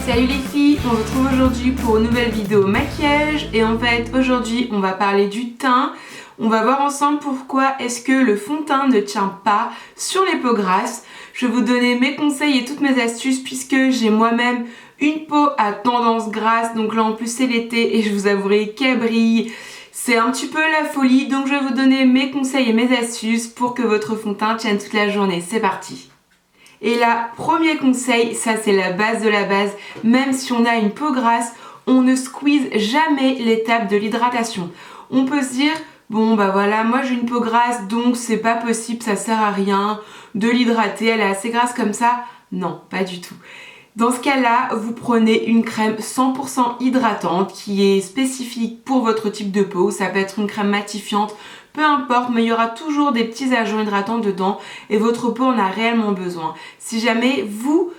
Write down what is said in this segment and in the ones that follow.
Salut les filles, on se retrouve aujourd'hui pour une nouvelle vidéo maquillage et en fait aujourd'hui on va parler du teint. On va voir ensemble pourquoi est-ce que le fond de teint ne tient pas sur les peaux grasses. Je vais vous donner mes conseils et toutes mes astuces puisque j'ai moi-même une peau à tendance grasse, donc là en plus c'est l'été et je vous avouerai qu'elle brille. C'est un petit peu la folie, donc je vais vous donner mes conseils et mes astuces pour que votre fond de teint tienne toute la journée. C'est parti! Et là, premier conseil, ça c'est la base de la base, même si on a une peau grasse, on ne squeeze jamais l'étape de l'hydratation. On peut se dire, bon bah voilà, moi j'ai une peau grasse donc c'est pas possible, ça sert à rien de l'hydrater, elle est assez grasse comme ça. Non, pas du tout. Dans ce cas-là, vous prenez une crème 100% hydratante qui est spécifique pour votre type de peau. Ça peut être une crème matifiante, peu importe, mais il y aura toujours des petits agents hydratants dedans et votre peau en a réellement besoin. Si jamais vous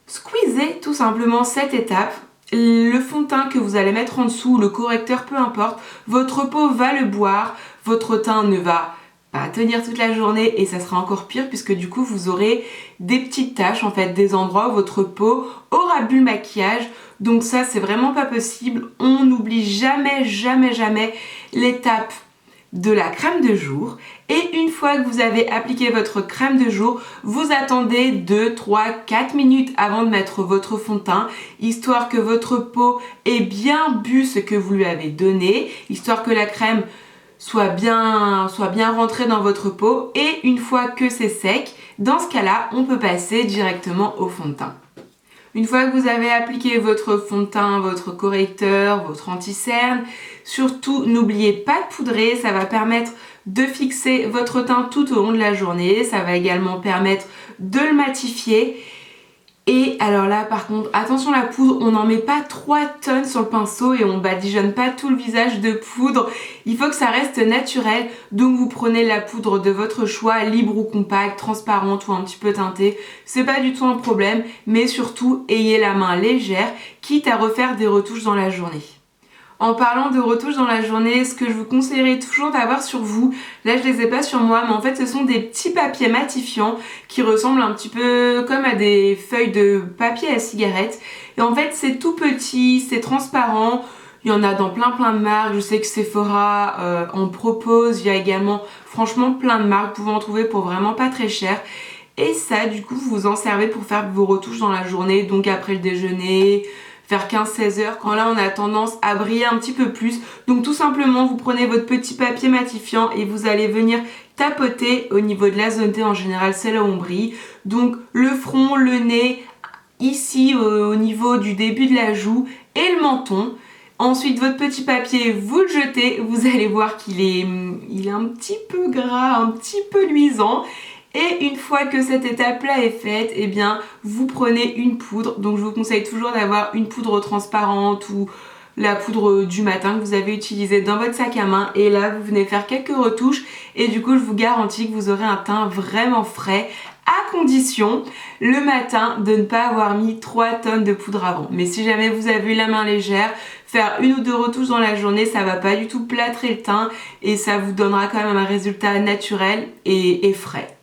squeezez tout simplement cette étape, le fond de teint que vous allez mettre en dessous, le correcteur, peu importe, votre peau va le boire, votre teint ne va pas tenir toute la journée et ça sera encore pire puisque du coup vous aurez des petites taches, en fait des endroits où votre peau aura bu le maquillage. Donc ça c'est vraiment pas possible. On n'oublie jamais l'étape de la crème de jour et une fois que vous avez appliqué votre crème de jour, vous attendez 2, 3, 4 minutes avant de mettre votre fond de teint, histoire que votre peau ait bien bu ce que vous lui avez donné, histoire que la crème soit bien rentrée dans votre peau et une fois que c'est sec, dans ce cas-là, on peut passer directement au fond de teint. Une fois que vous avez appliqué votre fond de teint, votre correcteur, votre anti-cerne, surtout n'oubliez pas de poudrer, ça va permettre de fixer votre teint tout au long de la journée, ça va également permettre de le matifier. Et alors là par contre, attention la poudre, on n'en met pas 3 tonnes sur le pinceau et on badigeonne pas tout le visage de poudre. Il faut que ça reste naturel, donc vous prenez la poudre de votre choix, libre ou compacte, transparente ou un petit peu teintée. C'est pas du tout un problème, mais surtout ayez la main légère, quitte à refaire des retouches dans la journée. En parlant de retouches dans la journée, ce que je vous conseillerais toujours d'avoir sur vous, là je les ai pas sur moi, mais en fait ce sont des petits papiers matifiants qui ressemblent un petit peu comme à des feuilles de papier à cigarette. Et en fait c'est tout petit, c'est transparent, il y en a dans plein de marques, je sais que Sephora en propose, il y a également franchement plein de marques, vous pouvez en trouver pour vraiment pas très cher. Et ça du coup vous en servez pour faire vos retouches dans la journée, donc après le déjeuner, vers 15-16 heures, quand là on a tendance à briller un petit peu plus. Donc tout simplement vous prenez votre petit papier matifiant et vous allez venir tapoter au niveau de la zone T, en général c'est là où on brille. Donc le front, le nez, ici au niveau du début de la joue et le menton. Ensuite votre petit papier, vous le jetez, vous allez voir qu'il est un petit peu gras, un petit peu luisant. Et une fois que cette étape-là est faite, eh bien, vous prenez une poudre. Donc je vous conseille toujours d'avoir une poudre transparente ou la poudre du matin que vous avez utilisée dans votre sac à main. Et là, vous venez faire quelques retouches et du coup, je vous garantis que vous aurez un teint vraiment frais, à condition le matin de ne pas avoir mis 3 tonnes de poudre avant. Mais si jamais vous avez eu la main légère, faire une ou deux retouches dans la journée, ça va pas du tout plâtrer le teint et ça vous donnera quand même un résultat naturel et frais.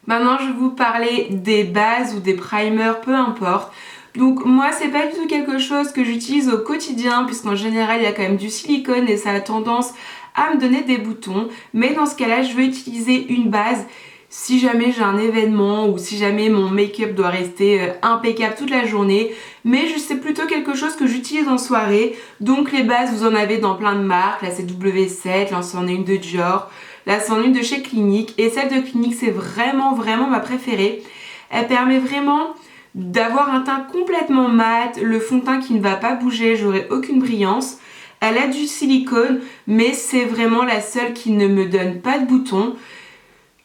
Maintenant je vais vous parler des bases ou des primers, peu importe. Donc moi c'est pas du tout quelque chose que j'utilise au quotidien puisqu'en général il y a quand même du silicone et ça a tendance à me donner des boutons. Mais dans ce cas là je vais utiliser une base si jamais j'ai un événement ou si jamais mon make-up doit rester impeccable toute la journée. Mais c'est plutôt quelque chose que j'utilise en soirée. Donc les bases vous en avez dans plein de marques, là c'est W7, là c'en est une de Dior. Là c'en est une de chez Clinique et celle de Clinique c'est vraiment ma préférée. Elle permet vraiment d'avoir un teint complètement mat, le fond de teint qui ne va pas bouger, j'aurai aucune brillance. Elle a du silicone mais c'est vraiment la seule qui ne me donne pas de boutons.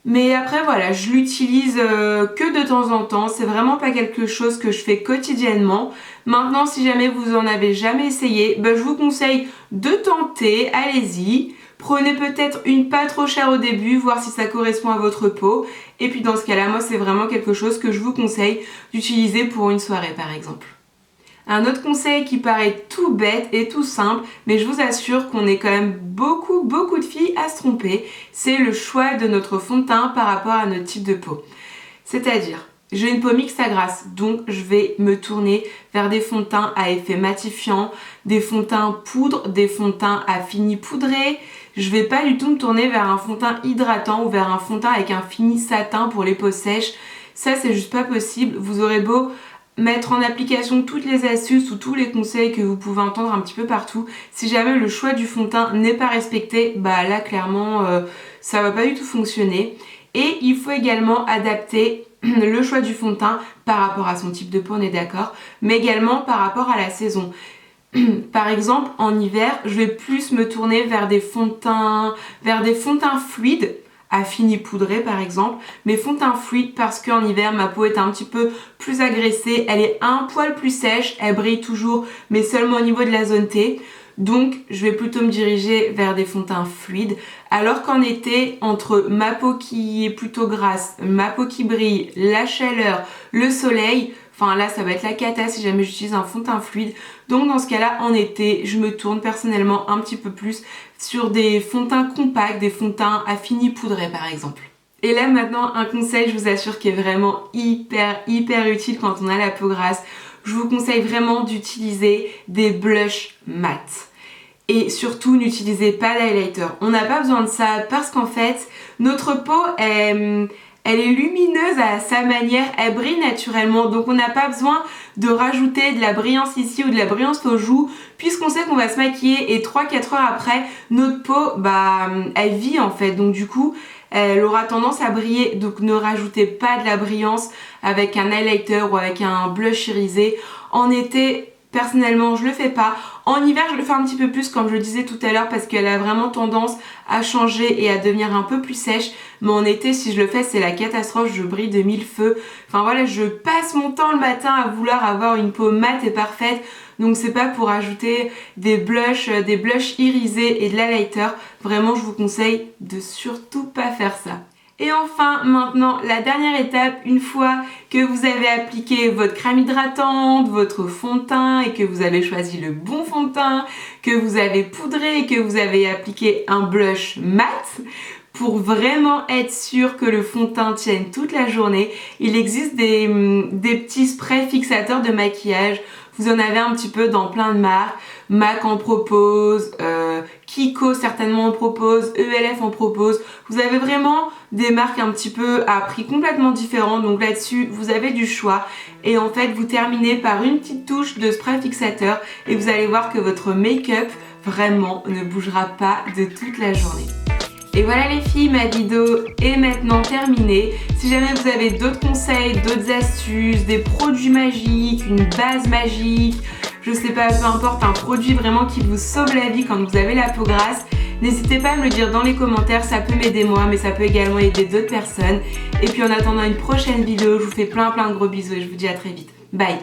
Mais après voilà, je l'utilise que de temps en temps, c'est vraiment pas quelque chose que je fais quotidiennement. Maintenant si jamais vous en avez jamais essayé, je vous conseille de tenter, allez-y. Prenez peut-être une pas trop chère au début, voir si ça correspond à votre peau. Et puis dans ce cas-là, moi c'est vraiment quelque chose que je vous conseille d'utiliser pour une soirée par exemple. Un autre conseil qui paraît tout bête et tout simple, mais je vous assure qu'on est quand même beaucoup de filles à se tromper, c'est le choix de notre fond de teint par rapport à notre type de peau. C'est-à-dire, j'ai une peau mixte à grasse, donc je vais me tourner vers des fonds de teint à effet matifiant, des fonds de teint poudre, des fonds de teint à fini poudré. Je vais pas du tout me tourner vers un fond de teint hydratant ou vers un fond de teint avec un fini satin pour les peaux sèches. Ça, c'est juste pas possible. Vous aurez beau mettre en application toutes les astuces ou tous les conseils que vous pouvez entendre un petit peu partout. Si jamais le choix du fond de teint n'est pas respecté, bah là clairement ça va pas du tout fonctionner. Et il faut également adapter le choix du fond de teint par rapport à son type de peau, on est d'accord, mais également par rapport à la saison. Par exemple, en hiver, je vais plus me tourner vers des fonds de teint fluides, à fini poudré par exemple, mais fonds de teint fluide parce qu'en hiver ma peau est un petit peu plus agressée, elle est un poil plus sèche, elle brille toujours mais seulement au niveau de la zone T. Donc je vais plutôt me diriger vers des fonds de teint fluides, alors qu'en été, entre ma peau qui est plutôt grasse, ma peau qui brille, la chaleur, le soleil, enfin là ça va être la cata si jamais j'utilise un fond de teint fluide. Donc dans ce cas là en été je me tourne personnellement un petit peu plus sur des fonds de teint compacts, des fonds de teint à fini poudré par exemple. Et là maintenant un conseil, je vous assure, qui est vraiment hyper utile quand on a la peau grasse. Je vous conseille vraiment d'utiliser des blushs mat. Et surtout n'utilisez pas d'highlighter. On n'a pas besoin de ça parce qu'en fait notre peau elle est lumineuse à sa manière, elle brille naturellement, donc on n'a pas besoin de rajouter de la brillance ici ou de la brillance aux joues, puisqu'on sait qu'on va se maquiller et 3-4 heures après, notre peau, elle vit en fait, donc du coup, elle aura tendance à briller, donc ne rajoutez pas de la brillance avec un highlighter ou avec un blush irisé. En été, personnellement, je le fais pas. En hiver, je le fais un petit peu plus, comme je le disais tout à l'heure, parce qu'elle a vraiment tendance à changer et à devenir un peu plus sèche. Mais en été, si je le fais, c'est la catastrophe, je brille de mille feux. Enfin voilà, je passe mon temps le matin à vouloir avoir une peau mate et parfaite. Donc c'est pas pour ajouter des blushs irisés et de l'highlighter. Vraiment, je vous conseille de surtout pas faire ça. Et enfin, maintenant, la dernière étape, une fois que vous avez appliqué votre crème hydratante, votre fond de teint et que vous avez choisi le bon fond de teint, que vous avez poudré et que vous avez appliqué un blush mat, pour vraiment être sûr que le fond de teint tienne toute la journée, il existe des petits sprays fixateurs de maquillage. Vous en avez un petit peu dans plein de marques. MAC en propose, Kiko certainement en propose, ELF en propose. Vous avez vraiment des marques un petit peu à prix complètement différents. Donc là-dessus, vous avez du choix. Et en fait, vous terminez par une petite touche de spray fixateur. Et vous allez voir que votre make-up vraiment ne bougera pas de toute la journée. Et voilà les filles, ma vidéo est maintenant terminée. Si jamais vous avez d'autres conseils, d'autres astuces, des produits magiques, une base magique, je sais pas, peu importe, un produit vraiment qui vous sauve la vie quand vous avez la peau grasse, n'hésitez pas à me le dire dans les commentaires, ça peut m'aider moi, mais ça peut également aider d'autres personnes. Et puis en attendant une prochaine vidéo, je vous fais plein de gros bisous et je vous dis à très vite. Bye!